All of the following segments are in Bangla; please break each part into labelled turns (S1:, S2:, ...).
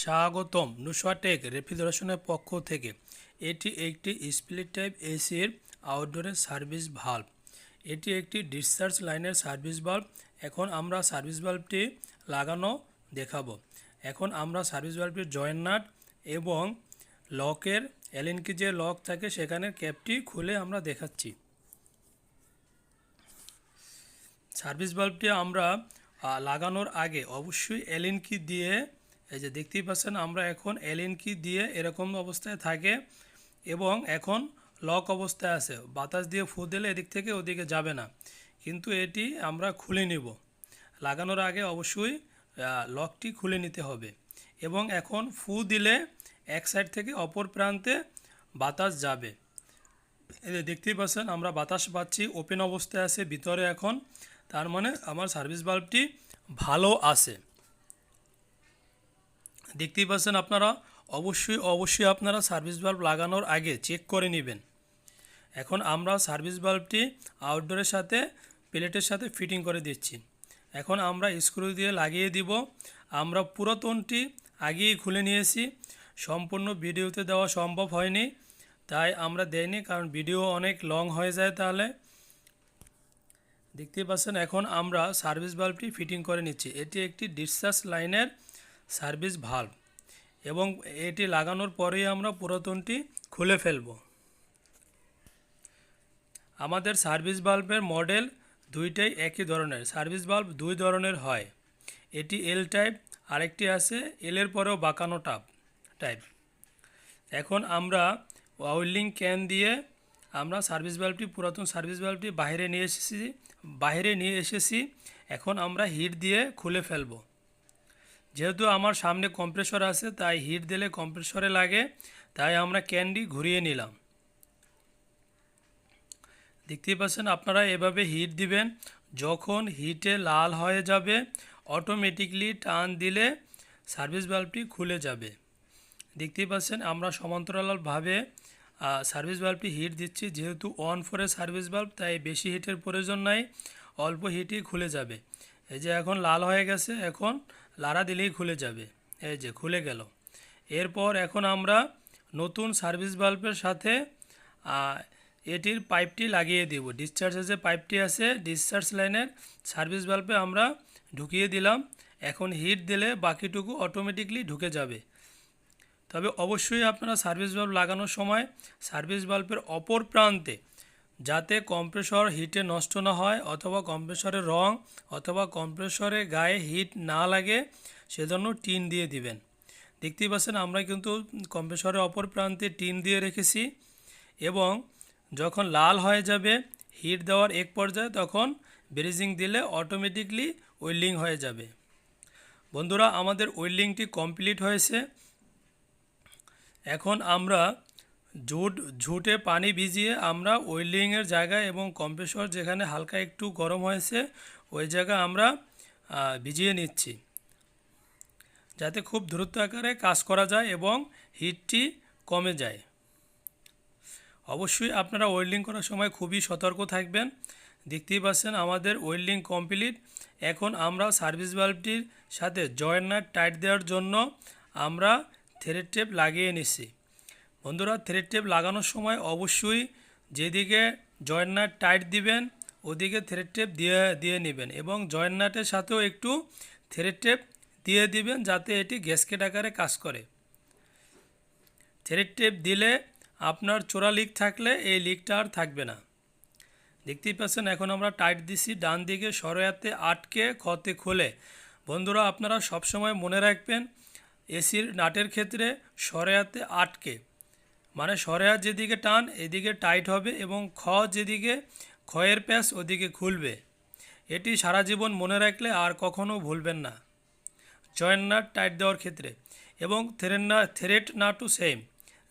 S1: স্বাগতম নুসওয়াটেক রেফ্রিজারেশনের পক্ষ থেকে। এটি একটি স্প্লিট টাইপ এসির আউটডোরের সার্ভিস ভাল্ব। এটি একটি ডিসচার্জ লাইনের সার্ভিস ভাল্ব। এখন আমরা সার্ভিস ভাল্বটি লাগানো দেখাবো। এখন আমরা সার্ভিস ভাল্বটির জয়েন্ট নাট এবং লকের অ্যালেন কি যে লক থাকে সেখানে ক্যাপটি খুলে আমরা দেখাচ্ছি। সার্ভিস ভাল্বটি আমরা লাগানোর আগে অবশ্যই অ্যালেন কি দিয়ে, এই যে দেখতেই পাচ্ছেন আমরা এখন অ্যালেন কি দিয়ে এরকম অবস্থায় থাকে এবং এখন লক অবস্থায় আছে। বাতাস দিয়ে ফু দিলে এদিক থেকে ওদিকে যাবে না, কিন্তু এটি আমরা খুলে নিব। লাগানোর আগে অবশ্যই লকটি খুলে নিতে হবে এবং এখন ফু দিলে এক সাইড থেকে অপর প্রান্তে বাতাস যাবে। এই যে দেখতেই পাচ্ছেন আমরা বাতাস পাচ্ছি, ওপেন অবস্থায় আছে ভিতরে এখন, তার মানে আমার সার্ভিস ভাল্বটি ভালো আছে। দেখতেই পাচ্ছেন আপনারা, অবশ্যই আপনারা সার্ভিস ভাল্ব লাগানোর আগে চেক করে নেবেন। এখন আমরা সার্ভিস ভাল্বটি আউটডোরের সাথে প্লেটের সাথে ফিটিং করে দিচ্ছি। এখন আমরা স্ক্রু দিয়ে লাগিয়ে দিব। আমরা পুরাতনটি আগেই খুলে নিয়েছি, সম্পূর্ণ ভিডিওতে দেওয়া সম্ভব হয়নি, তাই আমরা দেইনি, কারণ ভিডিও অনেক লং হয়ে যায়। তাহলে দেখতেই পাচ্ছেন এখন আমরা সার্ভিস ভাল্বটি ফিটিং করে নিচ্ছি। এটি একটি ডিসচার্জ লাইনের সার্ভিস ভাল্ব এবং এটি লাগানোর পরেই আমরা পুরাতনটি খুলে ফেলব। আমাদের সার্ভিস ভাল্বের মডেল দুইটাই একই ধরনের। সার্ভিস ভাল্ব দুই ধরনের হয়, এটি এল টাইপ, আরেকটি আছে এলের পরেও বাঁকানো টাইপ। এখন আমরা ওয়েল্ডিং ক্যান দিয়ে আমরা সার্ভিস ভাল্বটি, পুরাতন সার্ভিস ভাল্বটি বাইরে নিয়ে এসেছি। এখন আমরা হিট দিয়ে খুলে ফেলব। যেহেতু আমার সামনে কম্প্রেসর আছে, তাই হিট দিলে কম্প্রেসরে লাগে, তাই আমরা ক্যানটি ঘুরিয়ে নিলাম। দেখতেই পাচ্ছেন আপনারা এভাবে হিট দিবেন। যখন হিটে লাল হয়ে যাবে অটোমেটিকলি টান দিলে সার্ভিস ভাল্বটি খুলে যাবে। দেখতেই পাচ্ছেন আমরা সমান্তরালভাবে সার্ভিস ভাল্বটি হিট দিচ্ছি। যেহেতু 1/4 সার্ভিস ভাল্ব, তাই বেশি হিটের প্রয়োজন নাই, অল্প হিটই খুলে যাবে। এই যে এখন লাল হয়ে গেছে, এখন লাড়া দিলেই খুলে যাবে। এই যে খুলে গেল। এরপর এখন আমরা নতুন সার্ভিস ভাল্বের সাথে এটির পাইপটি লাগিয়ে দিব। ডিসচার্জের যে পাইপটি আছে ডিসচার্জ লাইনের সার্ভিস ভাল্বে আমরা ঢুকিয়ে দিলাম। এখন হিট দিলে বাকিটুকু অটোমেটিকলি ঢুকে যাবে। তবে অবশ্যই আপনারা সার্ভিস ভাল্ব লাগানোর সময় সার্ভিস ভাল্বের অপর প্রান্তে, যাতে কম্প্রেসর হিটে নষ্ট না হয় অথবা কম্প্রেসরের রং অথবা কম্প্রেসরের গায়ে হিট না লাগে, সেজন্য টিন দিয়ে দিবেন। দেখতেই পাচ্ছেন আমরা কিন্তু কম্প্রেসরের অপর প্রান্তে টিন দিয়ে রেখেছি এবং যখন লাল হয়ে যাবে হিট দেওয়ার এক পর্যায়ে তখন ব্রেজিং দিলে অটোমেটিকলি ওয়েল্ডিং হয়ে যাবে। বন্ধুরা, আমাদের ওয়েল্ডিংটি কমপ্লিট হয়েছে। এখন আমরা ঝুটে পানি ভিজিয়ে আমরা ওয়েল্ডিংয়ের জায়গায় এবং কম্প্রেসর যেখানে হালকা একটু গরম হয়েছে ওই জায়গায় আমরা ভিজিয়ে নিচ্ছি, যাতে খুব দ্রুত আকারে কাজ করা যায় এবং হিটটি কমে যায়। অবশ্যই আপনারা ওয়েল্ডিং করার সময় খুবই সতর্ক থাকবেন। দেখতেই পাচ্ছেন আমাদের ওয়েল্ডিং কমপ্লিট। এখন আমরা সার্ভিস ভাল্বটির সাথে জয়েন্ট নাট টাইট দেওয়ার জন্য আমরা থ্রেড টেপ লাগিয়ে নিচ্ছি। বন্ধুরা, থ্রেড টেপ লাগানোর সময় অবশ্যই যেদিকে জয়েন্ট নাট টাইট দিবেন ওদিকে থ্রেড টেপ দিয়ে নেবেন এবং জয়েন্ট নাটের সাথেও একটু থ্রেড টেপ দিয়ে দিবেন, যাতে এটি গ্যাসকেট আকারে কাজ করে। থ্রেড টেপ দিলে আপনার চোরা লিক থাকলে এই লিকটা আর থাকবে না। দেখতেই পাচ্ছেন এখন আমরা টাইট দিছি, ডান দিকে সরায়াতে আটকে খতে খোলে। বন্ধুরা, আপনারা সবসময় মনে রাখবেন এসির নাটের ক্ষেত্রে সরায়াতে আটকে, মানে সরায়া যেদিকে টান এদিকে টাইট হবে এবং যেদিকে ক্ষয়ের প্যাচ ওদিকে খুলবে। এটি সারা জীবন মনে রাখলে আর কখনো ভুলবেন না জয়েন্ট নাট টাইট দেওয়ার ক্ষেত্রে। এবং থ্রেড নাটও সেম,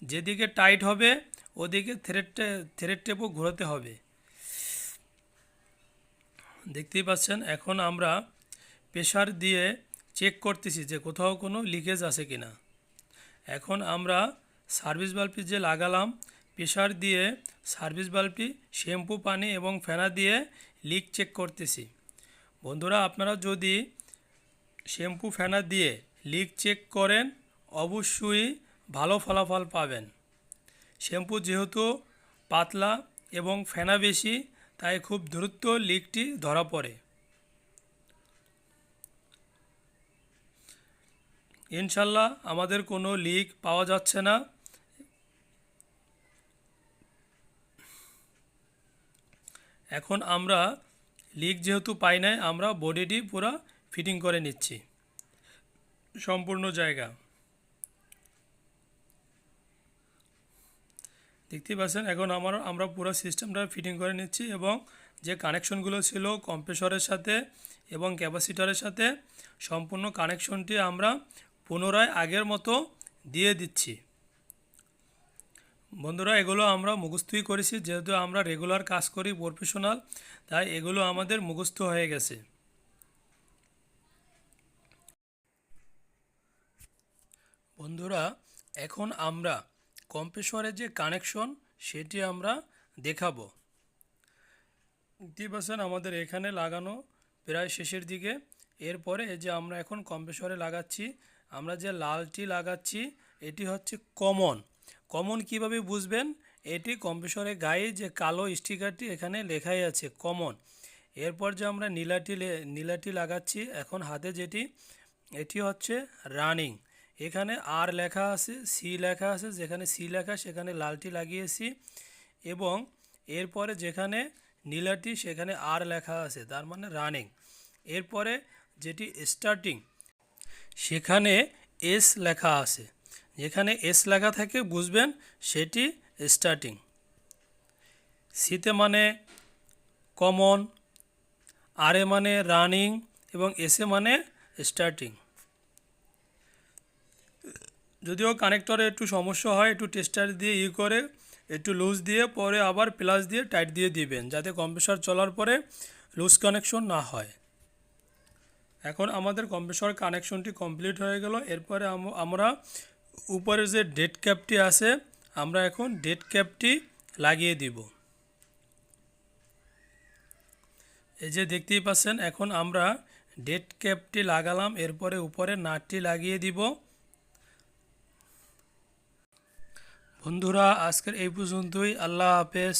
S1: যেদিকে টাইট হবে ওদিকে থ্রেড টেপও ঘোরাতে হবে। দেখতেই পাচ্ছেন এখন আমরা প্রেসার দিয়ে চেক করতেছি যে কোথাও কোনো লিকেজ আছে কিনা। এখন আমরা সার্ভিস ভাল্বটি যে লাগালাম, প্রেসার দিয়ে সার্ভিস ভাল্বটি শ্যাম্পু পানি এবং ফেনা দিয়ে লিক চেক করতেছি। বন্ধুরা, আপনারা যদি শ্যাম্পু ফেনা দিয়ে লিক চেক করেন অবশ্যই ভালো ফলাফল পাবেন। শ্যাম্পু যেহেতু পাতলা এবং ফেনা বেশি, তাই খুব দ্রুত লিকটি ধরা পড়ে। ইনশাল্লাহ আমাদের কোনো লিক পাওয়া যাচ্ছে না। এখন আমরা লিক যেহেতু পাই নাই, আমরা বডিটি পুরো ফিটিং করে নিচ্ছি সম্পূর্ণ জায়গা। দেখতেই পাচ্ছেন এখন আমরা পুরো সিস্টেমটা ফিটিং করে নিচ্ছি এবং যে কানেকশনগুলো ছিল কম্প্রেসরের সাথে এবং ক্যাপাসিটরের সাথে, সম্পূর্ণ কানেকশনটি আমরা পুনরায় আগের মতো দিয়ে দিচ্ছি। বন্ধুরা, এগুলো আমরা মুখস্থই করেছি, যেহেতু আমরা রেগুলার কাজ করি প্রফেশনাল, তাই এগুলো আমাদের মুখস্থ হয়ে গেছে। বন্ধুরা, এখন আমরা কম্প্রেসরের যে কানেকশন সেটি আমরা দেখাবো। দেখতেই পাচ্ছেন আমাদের এখানে লাগানো প্রায় শেষের দিকে। এরপরে এই যে আমরা এখন কম্প্রেসরে লাগাচ্ছি, আমরা যে লালটি লাগাচ্ছি এটি হচ্ছে কমন। কমন কিভাবে বুঝবেন? এটি কম্প্রেসরের গায়ে যে কালো স্টিকারটি এখানে লেখাই আছে কমন। এরপর যে আমরা নীলাটি লাগাচ্ছি এখন হাতে যেটি, এটি হচ্ছে রানিং। এখানে আর লেখা আছে, সি লেখা আছে, যেখানে সি লেখা সেখানে লালটি লাগিয়েছি এবং এরপরে যেখানে নীলাটি সেখানে আর লেখা আছে, তার মানে রানিং। এরপরে যেটি স্টার্টিং সেখানে এস লেখা আছে, যেখানে এস লেখা থাকে বুঝবেন সেটি স্টার্টিং। সিতে মানে কমন, আরে মানে রানিং এবং এসে মানে স্টার্টিং। যদিও কানেক্টরে একটু সমস্যা হয়, একটু টেস্টার দিয়ে করে একটু লুজ দিয়ে পরে আবার প্লাস দিয়ে টাইট দিয়ে দিবেন, যাতে কম্প্রেসর চলার পরে লুজ কানেকশন না হয়। এখন আমাদের কম্প্রেসর কানেকশনটি কমপ্লিট হয়ে গেল। এরপরে আমরা উপরে যে ডেড ক্যাপটি আছে, আমরা এখন ডেড ক্যাপটি লাগিয়ে দিব। এই যে দেখতেই পাচ্ছেন এখন আমরা ডেড ক্যাপটি লাগালাম, এরপরে উপরে নাটটি লাগিয়ে দিব। বন্ধুরা, আজকের এই পর্যন্তই। আল্লাহ হাফেজ।